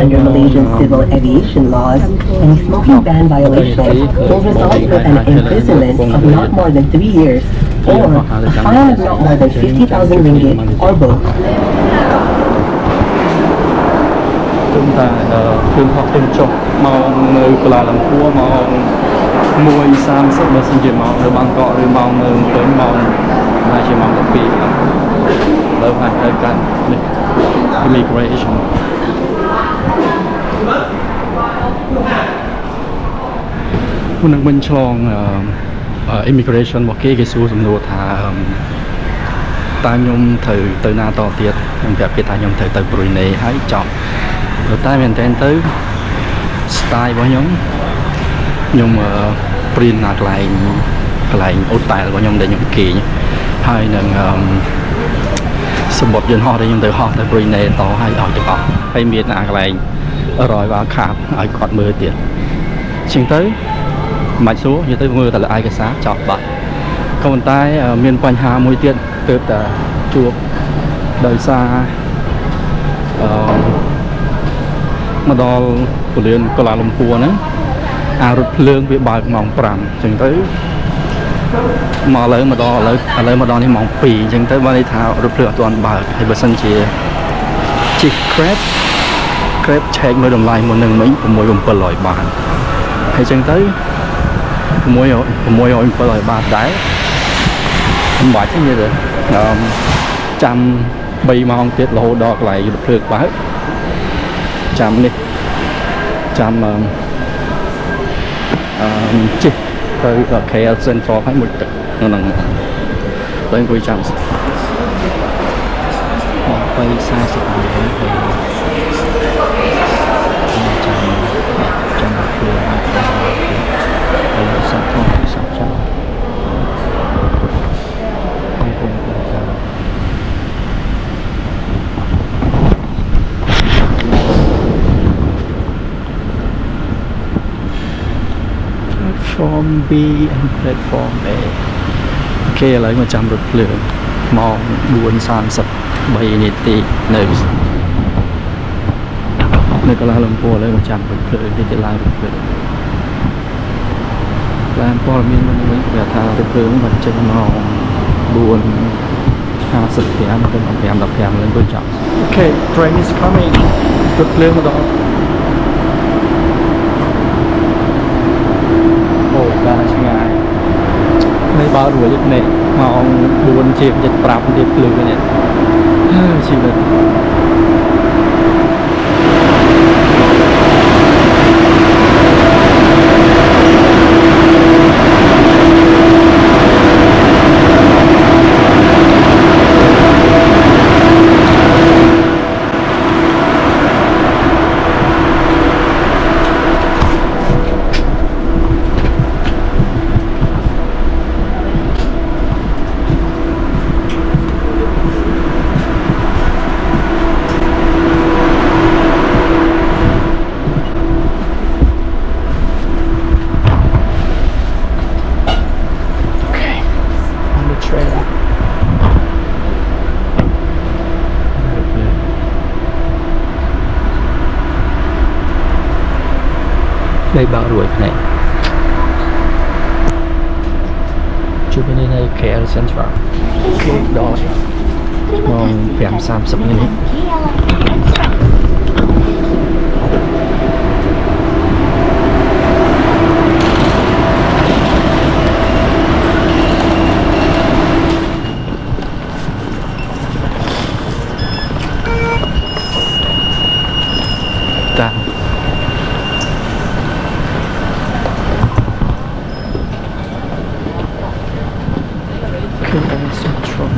Under Malaysian civil aviation laws, any smoking ban violation will result with an imprisonment of not more than 3 years or a fine of not more than 50,000 ringgit or both. គឺថាគឺហោះទៅចុះមកនៅកន្លាលំពួរមក1:30 បើសិនជាមកនៅបាងកកឬមកនៅពេញមកហើយជាមក12ហ្នឹងលើអាចទៅកាន់នេះ immigration មុននឹងវិញឆ្លងimmigration របស់គេសួរសំណួរថាតើខ្ញុំត្រូវទៅណាតទៀតខ្ញុំប្រាប់គេថាខ្ញុំត្រូវទៅ Brunei ហើយចប់តែមែនតើទៅ style របស់ខ្ញុំព្រៀនណាកន្លែងអូតែលរបស់ខ្ញុំដែលខ្ញុំគេងហើយនឹងសម្បត្តិយន្តហោះដែលខ្ញុំទៅហោះទៅ Brunei តហើយអស់ទាំងអស់ហើយមានណាកន្លែង100 បាល់ខាបឲ្យគាត់មើលទៀតជាងទៅមិនសួរយកទៅមើលតែឯកសារចប់បាត់ក៏ប៉ុន្តែមានបញ្ហាមួយទៀតទើបតែជួបដោយសារមកដល់ពលានកូឡាលំពួរហ្នឹងអារថភ្លើងវាបើកម៉ោង 5 អញ្ចឹងទៅមកឥឡូវមកដល់នេះម៉ោង 2 អញ្ចឹងទៅបានន័យថារថភ្លើងអត់ទាន់បើកហើយបើសិនជាជិះ Grab ឆែកមើលតម្លៃមុននឹងមិញ 6,700 បាតហើយអញ្ចឹងទៅ 6,700 បាតដែរមិនបាច់ទេនិយាយទៅចាំ 3 ម៉ោងទៀតរហូតដល់កន្លែងរថភ្លើងបើកចាំនេះចាំជិះទៅ KL Central ហើយមួយទឹកហ្នឹងទៅអង្គុយចាំមកទៅ40នាទីទៅចាំខ្លួនហើយទៅសាប់ផងសាប់ចាំអង្គុយចាំ Platform B and Platform A គេឥឡូវមកចាំរថភ្លើងម៉ោង 4:33 នាទីនៅកន្លះលំពួរឥឡូវមកចាំរថភ្លើងនេះគេឡើងរថភ្លើងឡានព័ត៌មានមុនវិញគេថារថភ្លើងមិនចេញម៉ោង 4:55 ទៅ 5:15 ឡើងទៅចប់ Okay train is coming រថភ្លើងមកដល់បានឆ្ងាយនៅបើរួចនេះម៉ោង 4:75 ទៀតភ្លឺនេះជីវិត đây bao ruồi này chú bên đây này KL Central okay, đó mong 5:30 minit ta Central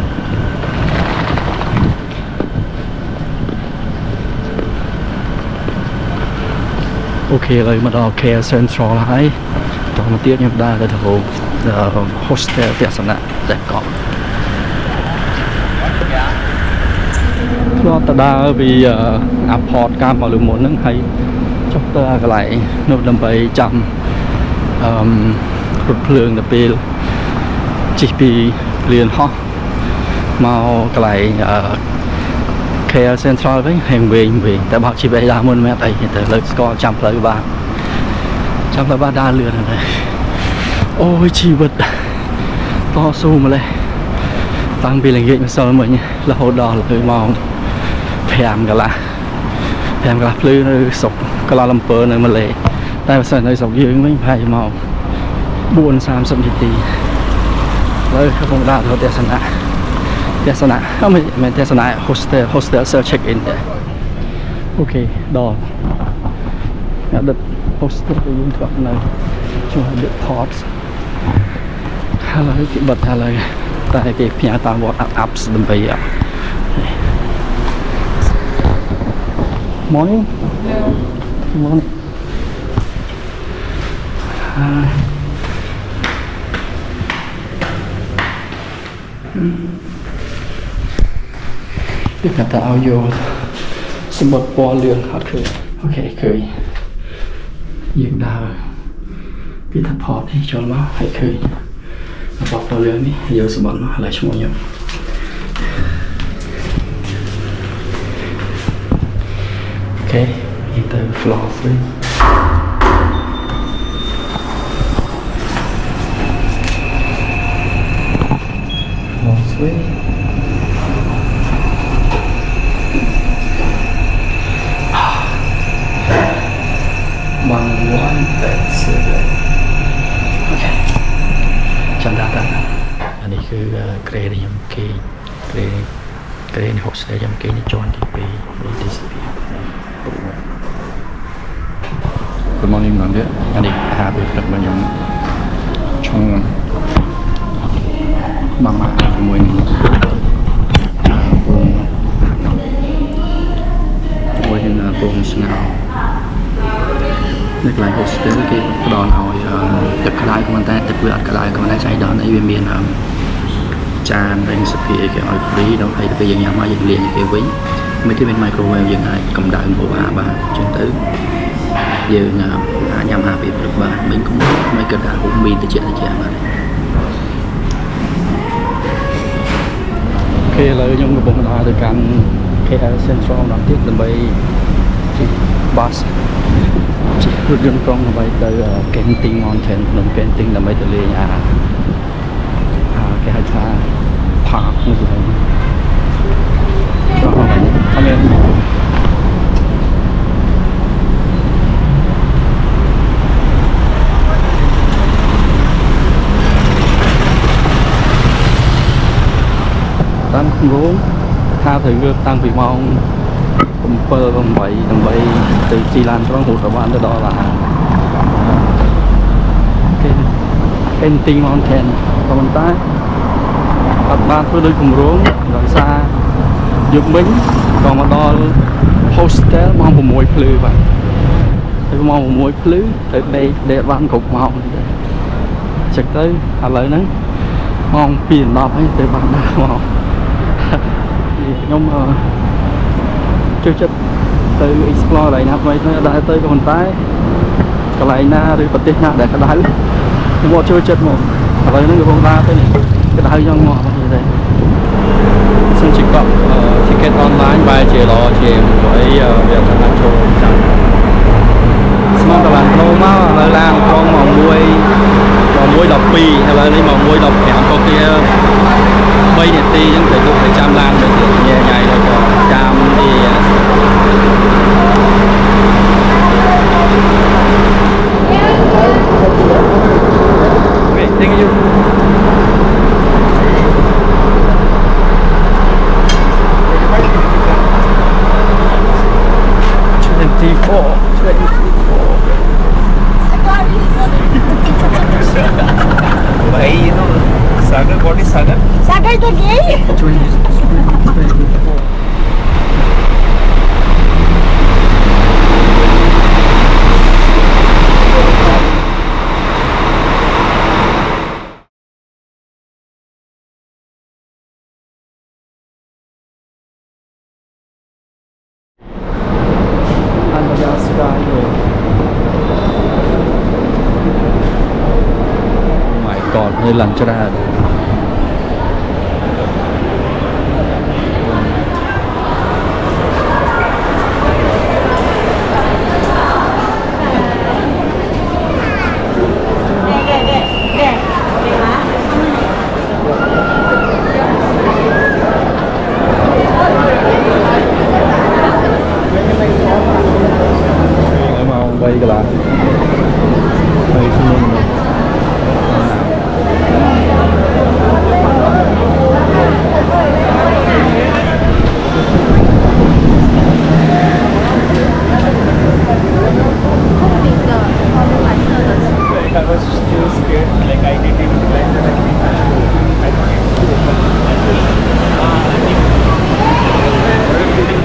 ok rồi mà đó KL Centralហើយតោះមកទៀតខ្ញុំដើរទៅទៅ hostel ទស្សនៈដែលកក់ធ្លាប់ទៅដើរពី airport កាមមកលើមុនហ្នឹងហើយចុះទៅកន្លែងនោះដើម្បីចាំរថភ្លើងទៅពេលជិះពីលៀនហោះមកកន្លែង KL Central វិញហើយវិញតែបោកជីបេដើរមុនមែនអីទៅលើស្គាល់ចាំផ្លូវបានចាំផ្លូវបានដើរលឿនហើយអូយជីវិតតស៊ូម្លេះតាំងពីល្ងាចម្សិលមិញរហូតដល់លើម៉ោង5 កន្លះភ្លឺនៅស្រុកកូឡាឡាំពើនៅម៉ាឡេតែបើសិននៅស្រុកយើងវិញប្រហែលម៉ោង 4:30 នាទីលើកំពុងដើរទៅទស្សនៈមិនទស្សនៈ hostel self check in ទេអូខេដល់អ្នកដឹក hostel ទៅយើងធ្លាប់នៅជួប The Ports ហើយគេបិទហើយតែគេផ្ញើតាមវត្ត apps ដើម្បីMorning. Morning. Biết là tạo vô xem một bò lường hot cười. Ok cười. Dừng đào. Biết thật hot thì cho nó hãy cười. Bọc bò lường đi. Giờ xem một nó lại cho mọi người. Okay, into floor 3. Floor 3. One that's okay. Chăm đá ta. Anh nàyคือเกรดยำเกย์เกรดหกสเตย์ยำเกย์นี่จอนที่ไปดีซีพี Good morning បងទៀតអានេះអាហារពេលព្រឹករបស់ខ្ញុំឆុងម៉ាម៉ាជាមួយនឹងពងស្ងោរនៅកន្លែង hostel គេផ្ដល់ឲ្យទឹកក្តៅក៏ប៉ុន្តែទឹកវាអត់ក្តៅក៏ប៉ុន្តែចៃដន្យអីវាមានចាននិងសុភាគេឲ្យ free ដល់ហើយពេលយើងញ៉ាំមកយើងលាងគេវិញមិនទីមាន microwave យើងអាចកម្ដៅម្ហូបអាហារបានអញ្ចឹងទៅយើងអាចញ៉ាំអាហារពេលព្រឹកបានមិញក៏មិនគិតថាហូបមីនតិចបានអូខេឥឡូវខ្ញុំកំពុងដើរទៅកាន់ KL Central ម្ដងទៀតដើម្បីជិះ bus ជិះរថយន្តក្រុងដើម្បីទៅ Genting Mountain ក្នុង Genting ដើម្បីទៅលេងគេហៅថា park នោះទៅចូលមកវិញអត់មានតាមគម្រោងថាត្រូវងើបតាំងពីម៉ោង 7 8 ដើម្បីទៅទីឡានក្រុងរហូតដល់បានទៅដល់ឡានGenting Mountain ក៏ប៉ុន្តែអត់បានធ្វើដោយគម្រោងដោយសារយប់មិញក៏មកដល់ hostel ម៉ោង 6 ភ្លឺបាទទៅម៉ោង 6 ភ្លឺទៅដេកបានគ្រប់ម៉ោងទេចឹងទៅឥឡូវហ្នឹងម៉ោង 2:10 ហើយទៅបានដើរមកខ្ញុំចូលចិត្តទៅ explore កន្លែងណាថ្មីៗដែរទៅក៏ប៉ុន្តែកន្លែងណាឬប្រទេសណាដែលក្តៅខ្ញុំអត់ចូលចិត្តមកឥឡូវហ្នឹងកំពុងដើរទៅនេះក្តៅយ៉ាងមកអត់ទេសិនជាកក់ ticket online បែរជាល្អជាងព្រោះអីវាអត់បានចូលចាំស្មងកន្លងឡូមកឥឡូវឡានក្រុងមក 1:12 ឥឡូវនេះមក 1:15 ក៏គេ 3 នាទីអញ្ចឹងទៅចាំឡានទៅទៀតញ៉ៃហើយក៏ចាំទី Okay, thank you. នៅឡើងច្រើន $20ហើយខ្ញុំ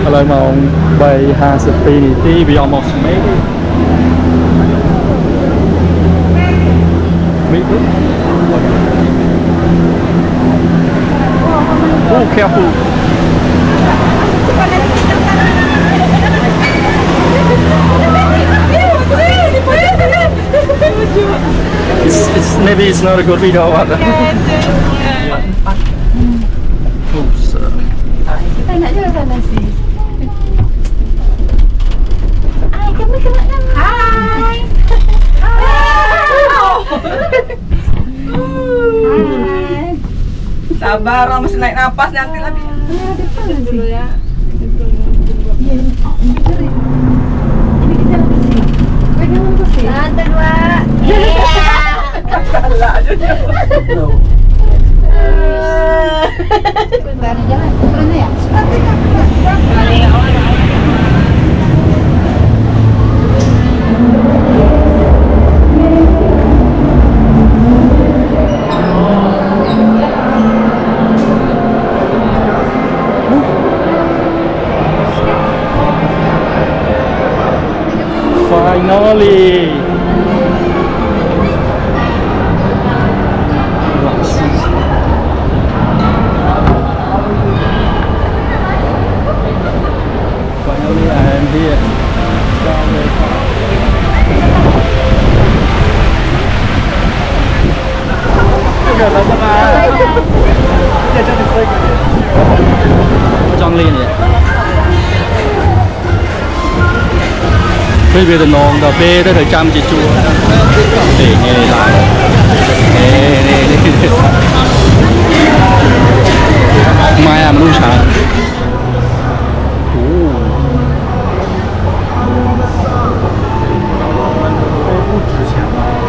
ឥឡូវម៉ោង 3:52 នាទី we almost made it oh careful it's maybe it's not a good video but oops Kita nak je makan nasi. Hai, kami kena nama. Hai. Hai. Sabar, orang masih naik nafas nanti lagi. Depan dulu ya. Ini kita lagi sih. Pegang kursi. 1, 2. Salah aja dia. Bentar jalan. Mana ya? finally finally I am here John Lee vậy bây giờ nón cà phê tới thời trăm chị chua để nghe lại nè mai à mình xả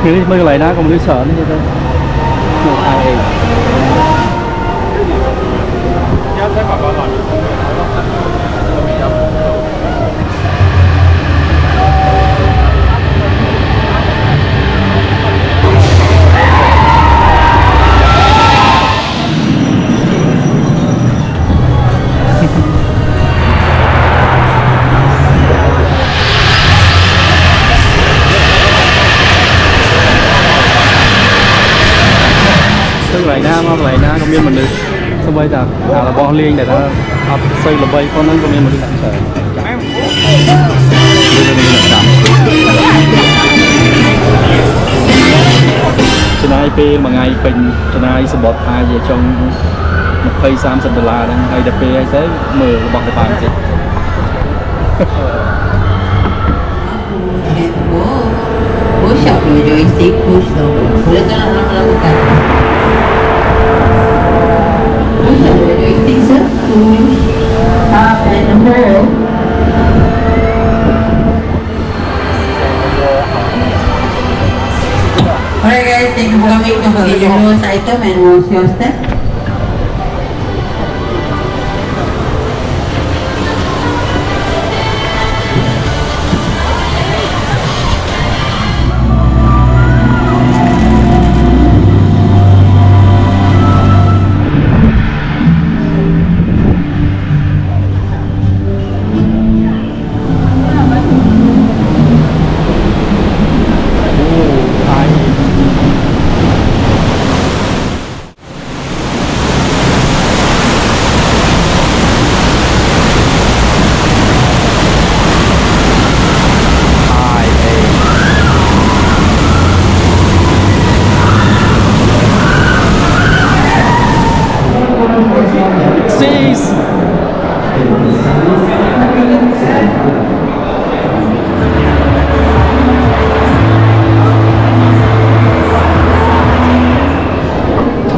cái mấy cái này đó còn đi sợ nữa chứ một ai lại na công viên mình được sao bây giờ là bo liên để ta học xây là bay con nó công viên mình đi làm sợ cho nên IP mà ngày bình cho nên support hai về trong một cây $30 đang hay đẹp hay thế mờ bằng cái bàn gì Push up your joystick, push down. Bolehkan orang melakukan. Push up your joystick, sir. Push up and hold. Alright guys, thank you for coming to see the newest item and what's your step?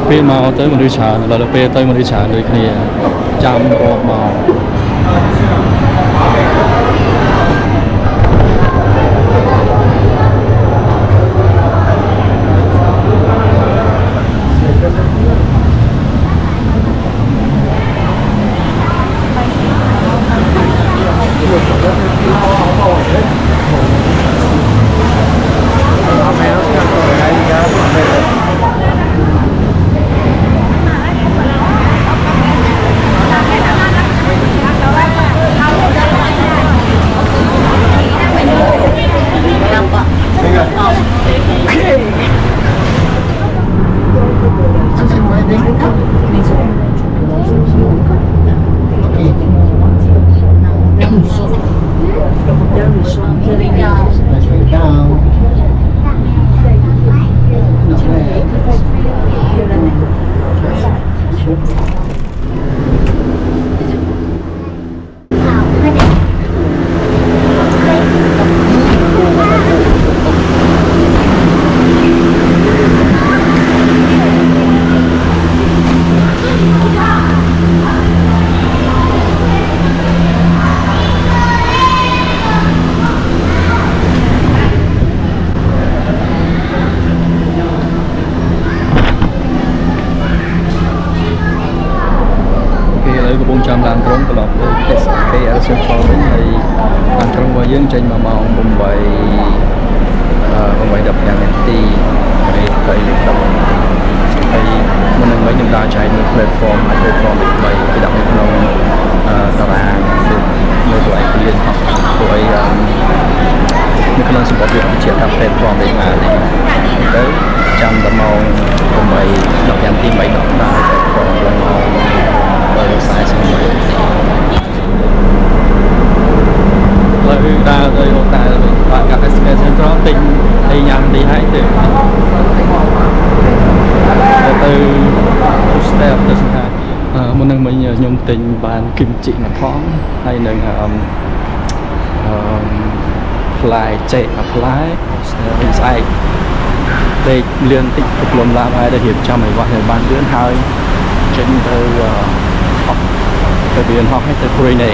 ពេលមកទៅមនុស្សច្រើនឥឡូវពេលទៅមនុស្សច្រើនដូចគ្នាចាំរាប់មក very down. That's very down.ឥឡូវកំពុងចាំឡានក្រុងត្រឡប់ទៅទេស KL Central វិញហើយឡានក្រុងរបស់យើងចេញមកម៉ោង8:15នាទីហើយទៅលេខ10ហើយមុននឹងវិញខ្ញុំដើរចែកនៅ platform ហើយ platform លេខ3គេដាក់នៅក្នុងតារាងនៅកន្លែងពលានហោះព្រោះអីនៅក្នុងសម្បត្តិវាបញ្ជាក់ថា platform លេខណាទេទៅចាំដល់ម៉ោង8:10នាទី3ដល់ដើរទៅក្រុងឡើងម៉ោង40ឥឡូវដើរទៅហូតែលបាក់កាត់ SK Central ទិញអីញ៉ាំនេះហើយទៅ hostel ទៅសង្ហាមុននឹងមិញខ្ញុំទិញបានគឹមជីមួយផងហើយនឹងផ្លែចេកមួយផ្លែវិញស្អែកពេកលឿនតិចទៅលំឡាហើយទៅរៀបចំឲ្យវត្តឲ្យបានលឿនហើយចេញទៅហោះទៅរៀនហោះឲ្យទៅព្រៃនេះ